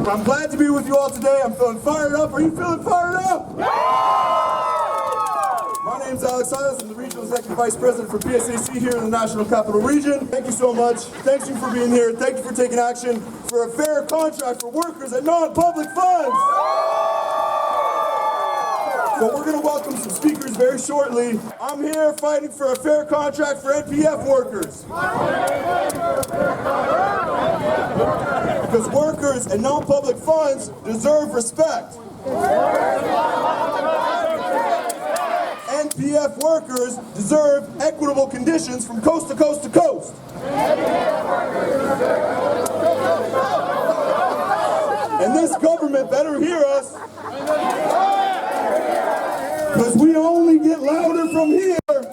I'm glad to be with you all today. I'm feeling fired up. Are you feeling fired up? My name's Alex Silas. I'm the Regional Executive Vice President for PSAC here in the National Capital Region. Thank you so much. Thank you for being here. Thank you for taking action for a fair contract for workers at non-public funds. So we're going to welcome some speakers very shortly. I'm here fighting for a fair contract for NPF workers. Because workers and non-public funds deserve respect. NPF workers deserve equitable conditions from coast to coast to coast. And this government better hear us. Because we only get louder from here. Because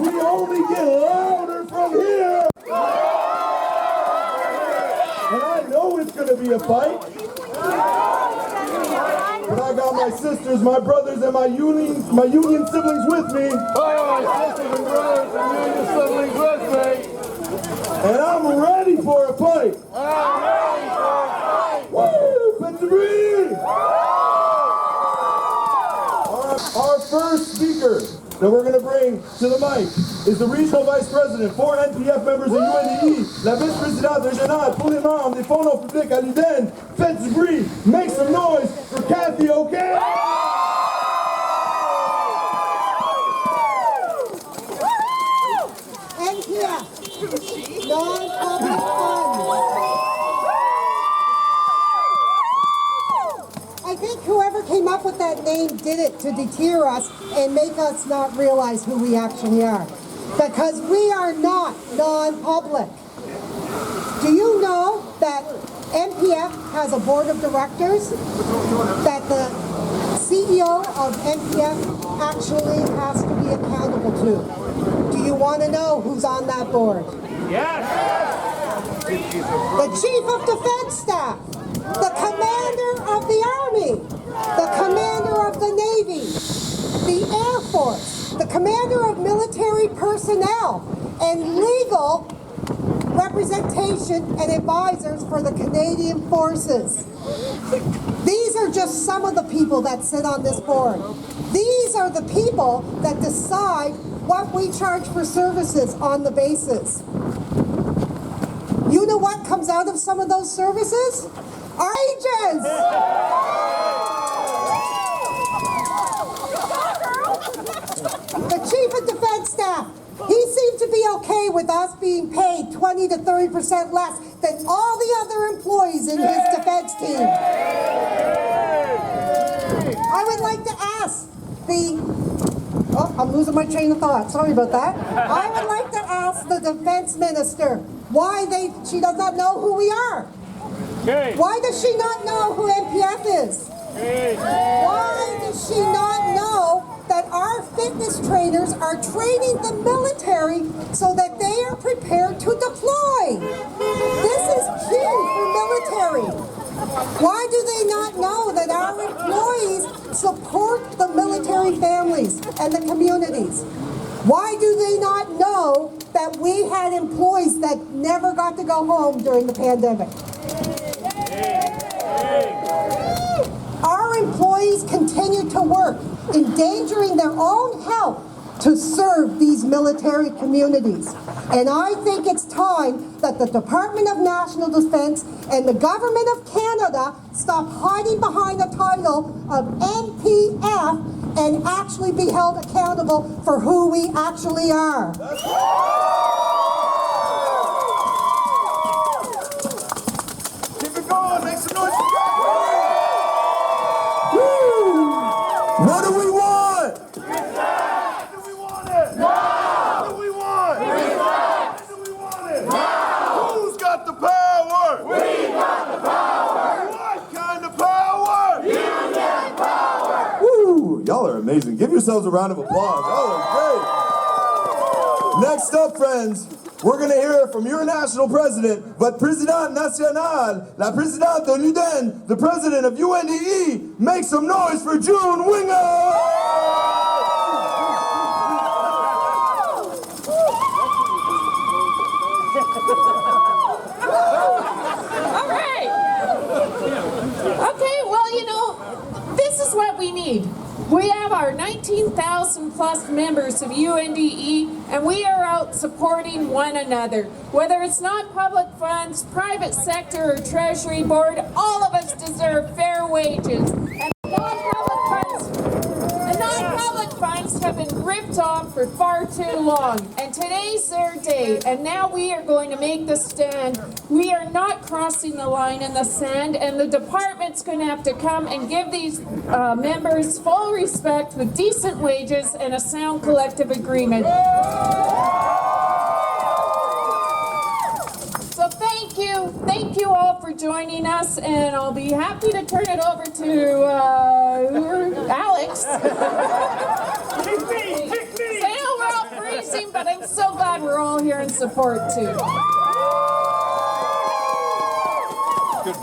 we only get louder from here. And I know it's going to be a fight. But I got my sisters, my brothers, and my union siblings with me. My sisters and brothers and union siblings with me. And I'm ready for a fight. Woo! Petree! Our first speaker that we're going to bring to the mic is the Regional Vice President for NPF members of UNDE, la vice-présidente régionale pour les membres des fonds non publics à l'UDN. Faites du bruit, make some noise for Kathy, okay? NPF, non-public funds. I think whoever came up with that name did it to deter us and make us not realize who we actually are. Because we are not non-public. Do you know that NPF has a board of directors that the CEO of NPF actually has to be accountable to? Do you want to know who's on that board? Yes. The Chief of Defense Staff, the Commander of the Army, the Commander of the Navy, the Air Force, the Commander of Military Personnel, and legal representation and advisors for the Canadian Forces. These are just some of the people that sit on this board. These are the people that decide what we charge for services on the basis. You know what comes out of some of those services? Our agents! The Chief of Defense Staff, he seemed to be okay with us being paid 20 to 30% less than all the other employees in his defense team. I would like to ask I'm losing my train of thought. Sorry about that. I would like to ask the Defense Minister why she does not know who we are. Okay. Why does she not know who NPF is? Why does she not know that our fitness trainers are training the military so that they are prepared to deploy? This is key for military. Why do they not know that our employees support the military families and the communities? Why do they not know that we had employees that never got to go home during the pandemic? Our employees continue to work, endangering their own health to serve these military communities. And I think it's time that the Department of National Defense and the Government of Canada stop hiding behind the title of NPF and actually be held accountable for who we actually are. Keep it going, make some noise for Kathy! What do we want? When do we want it? What do we want? When do we want it? Who's got the power? We got the power. What kind of power? Union power. Woo! Y'all are amazing. Give yourselves a round of applause. Y'all are great. Next up, friends, we're going to hear from your national president, votre président national, la présidente de l'UDN, the president of UNDE. Make some noise for June Winger! All right. Okay, well, you know, this is what we need. We have our 19,000 plus members of UNDE, and we are out supporting one another. Whether it's non-public funds, private sector, or Treasury Board, all of us deserve fair wages. And non-public funds have been ripped off for far too long, and today's their day, and now we are going to make the stand. We are not crossing the line in the sand, and the department's going to have to come and give these members full respect with decent wages and a sound collective agreement. So thank you all for joining us, and I'll be happy to turn it over to Alex. I know we're all freezing, but I'm so glad we're all here in support too.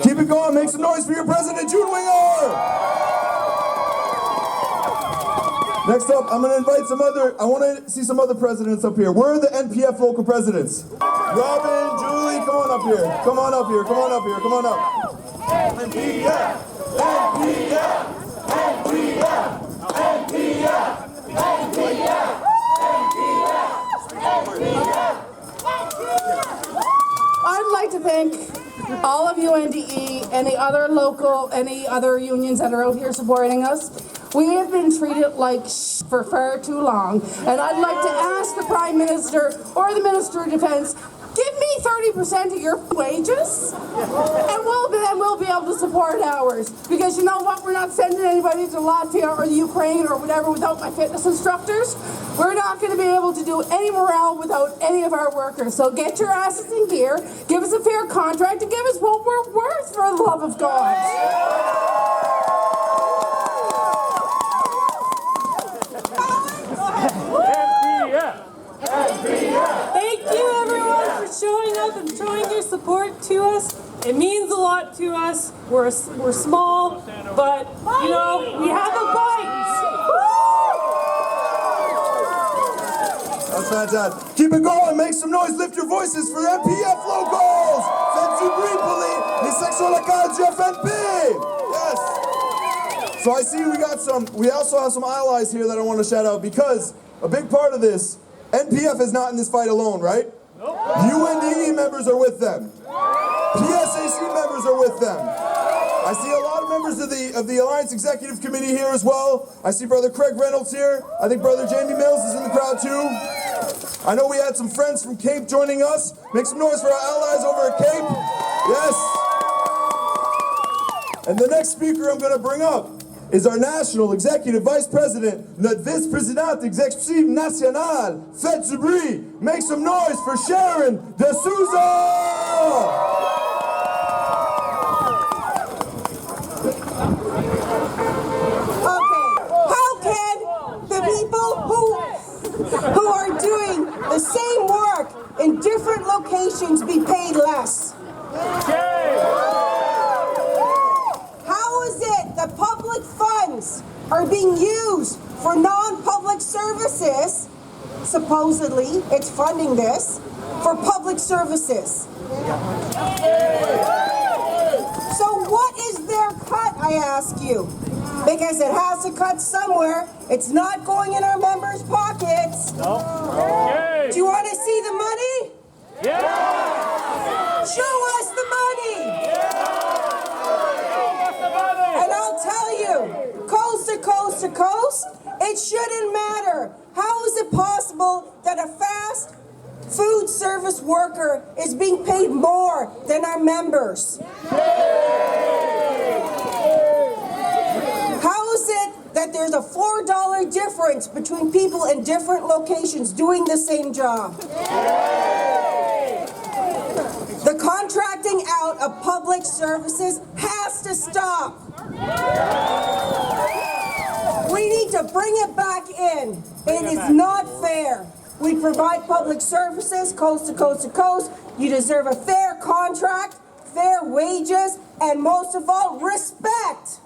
Keep it going, make some noise for your president, June Winger! Next up, I'm going to invite I want to see some other presidents up here. Where are the NPF local presidents? Robin, Julie, come on up here. Come on up here, come on up here, come on up. NPF! NPF! NPF! NPF! NPF! I'd like to thank all of UNDE and the other any other unions that are out here supporting us. We have been treated like for far too long, and I'd like to ask the Prime Minister or the Minister of Defence, give me 30% of your wages, and we'll be able to support ours. Because you know what? We're not sending anybody to Latvia or the Ukraine or whatever without my fitness instructors. We're not going to be able to do any morale without any of our workers. So get your asses in gear, give us a fair contract, and give us what we're worth, for the love of God. Thank you everyone for showing up and showing your support to us. It means a lot to us. We're small, but you know, we have a bite. That's fantastic. Keep it going, make some noise, lift your voices for NPF locals! Faites du bruit pour les sections locales du FNP! Yes! So I see we also have some allies here that I want to shout out, because a big part of this, NPF is not in this fight alone, right? Nope. UNDE members are with them. PSAC members are with them. I see a lot of members of the Alliance Executive Committee here as well. I see Brother Craig Reynolds here. I think Brother Jamie Mills is in the crowd too. I know we had some friends from Cape joining us. Make some noise for our allies over at Cape. Yes. And the next speaker I'm going to bring up is our National Executive Vice President, notre Vice-Présidente Exécutive Nationale. Faites du bruit. Make some noise for Sharon De Souza! Who are doing the same work in different locations be paid less? How is it that public funds are being used for non-public services? Supposedly, it's funding this for public services. So what is their cut, I ask you? Because it has to cut somewhere. It's not going in our members' pockets. No. Do you want to see the money? Yeah. Show us the money. And I'll tell you, coast to coast to coast, it shouldn't matter. How is it possible that a fast food service worker is being paid more than our members? How is it that there's a $4 difference between people in different locations doing the same job? The contracting out of public services has to stop. We need to bring it back in. It is not fair. We provide public services coast to coast to coast. You deserve a fair contract, fair wages, and most of all, respect.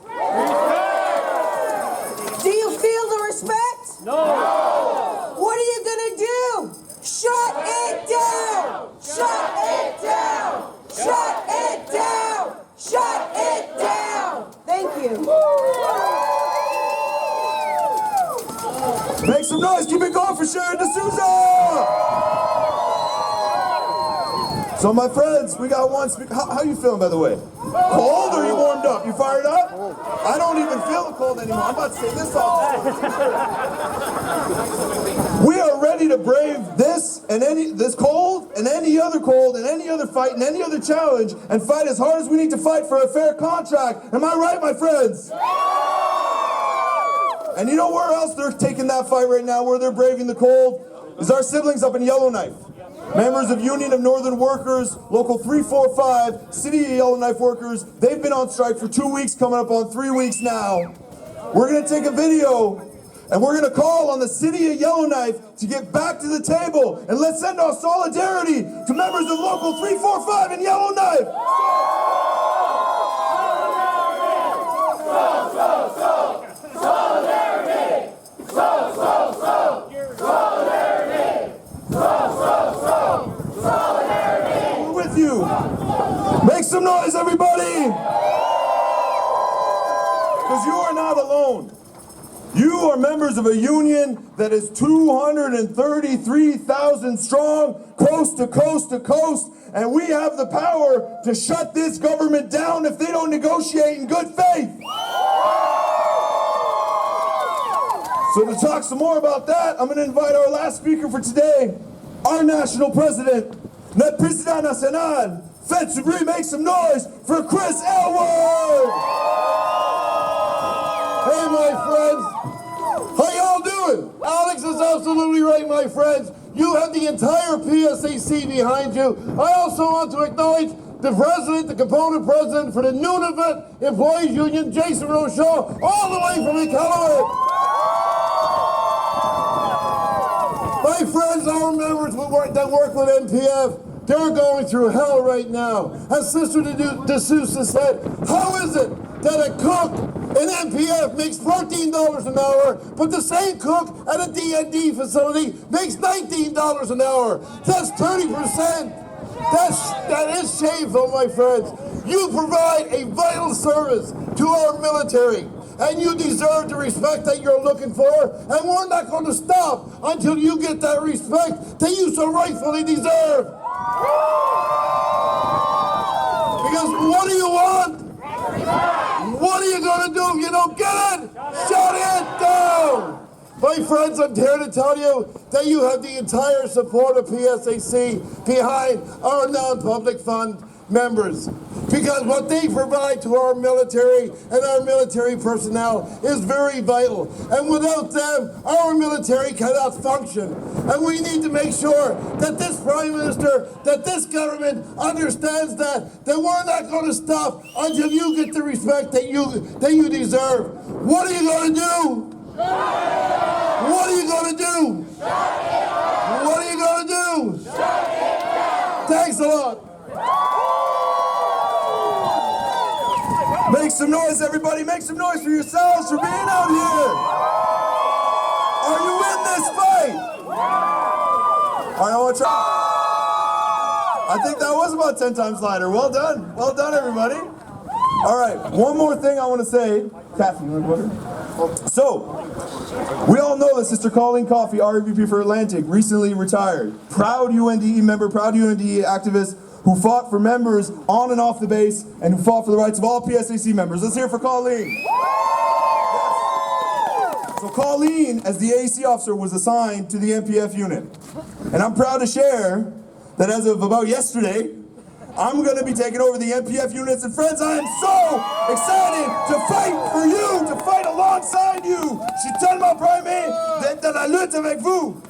Do you feel the respect? No. What are you gonna do? Shut it down! Shut it down! Shut it down! Shut it down! Thank you. Make some noise, keep it going for Sharon D'Souza! So my friends, we got one speaker. How you feeling, by the way? Cold or you warmed up? You fired up? I don't even feel the cold anymore. I'm about to say this all. We are ready to brave this cold and any other cold and any other fight and any other challenge and fight as hard as we need to fight for a fair contract. Am I right, my friends? And you know where else they're taking that fight right now, where they're braving the cold? Is our siblings up in Yellowknife. Members of Union of Northern Workers, Local 345, City of Yellowknife Workers, they've been on strike for 2 weeks, coming up on 3 weeks now. We're gonna take a video and we're gonna call on the City of Yellowknife to get back to the table, and let's send our solidarity to members of Local 345 in Yellowknife. We're with you. Make some noise, everybody. Because you are not alone. You are members of a union that is 233,000 strong, coast to coast to coast, and we have the power to shut this government down if they don't negotiate in good faith. So to talk some more about that, I'm going to invite our last speaker for today, our national president, notre président national. Faites du bruit, make some noise for Chris Elwood! Hey, my friends. How y'all doing? Alex is absolutely right, my friends. You have the entire PSAC behind you. I also want to acknowledge the president, the component president for the Nunavut Employees Union, Jason Rochelle, all the way from Iqaluit. My friends, our members that work with NPF, they're going through hell right now. As Sister D'Souza said, how is it that a cook in NPF makes $14 an hour, but the same cook at a D&D facility makes $19 an hour? That's 30%. That is shameful, my friends. You provide a vital service to our military, and you deserve the respect that you're looking for, and we're not going to stop until you get that respect that you so rightfully deserve. Because what do you want? What are you going to do if you don't get it? Shut it down! My friends, I'm here to tell you that you have the entire support of PSAC behind our non-public fund members, because what they provide to our military and our military personnel is very vital, and without them our military cannot function. And we need to make sure that this Prime Minister, that this government understands that we're not going to stop until you get the respect that you deserve. What are you going to do? What are you going to do? What are you going to do? Thanks a lot. Make some noise, everybody. Make some noise for yourselves for being out here. Are you in this fight? All right, I want to try. I think that was about 10 times lighter. Well done. Well done, everybody. All right, one more thing I want to say. Kathy, you want water? So, we all know that Sister Colleen Coffey, RVP for Atlantic, recently retired. Proud UNDE member, proud UNDE activist, who fought for members on and off the base, and who fought for the rights of all PSAC members. Let's hear it for Colleen. Yes. So Colleen, as the AAC officer, was assigned to the NPF unit. And I'm proud to share that as of about yesterday, I'm going to be taking over the NPF units. And friends, I am so excited to fight for you, to fight alongside you. Je suis tellement primé d'être dans la lutte avec vous.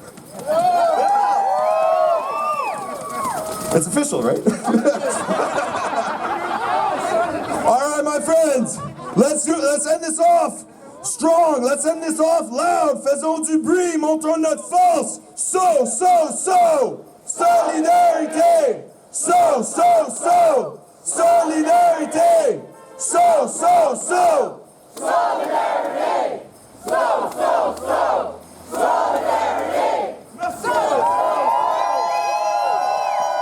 It's official, right? All right, my friends, let's end this off Strong, let's end this off loud. Faisons du bruit, montrons notre force. So, solidarité. So, solidarité. So.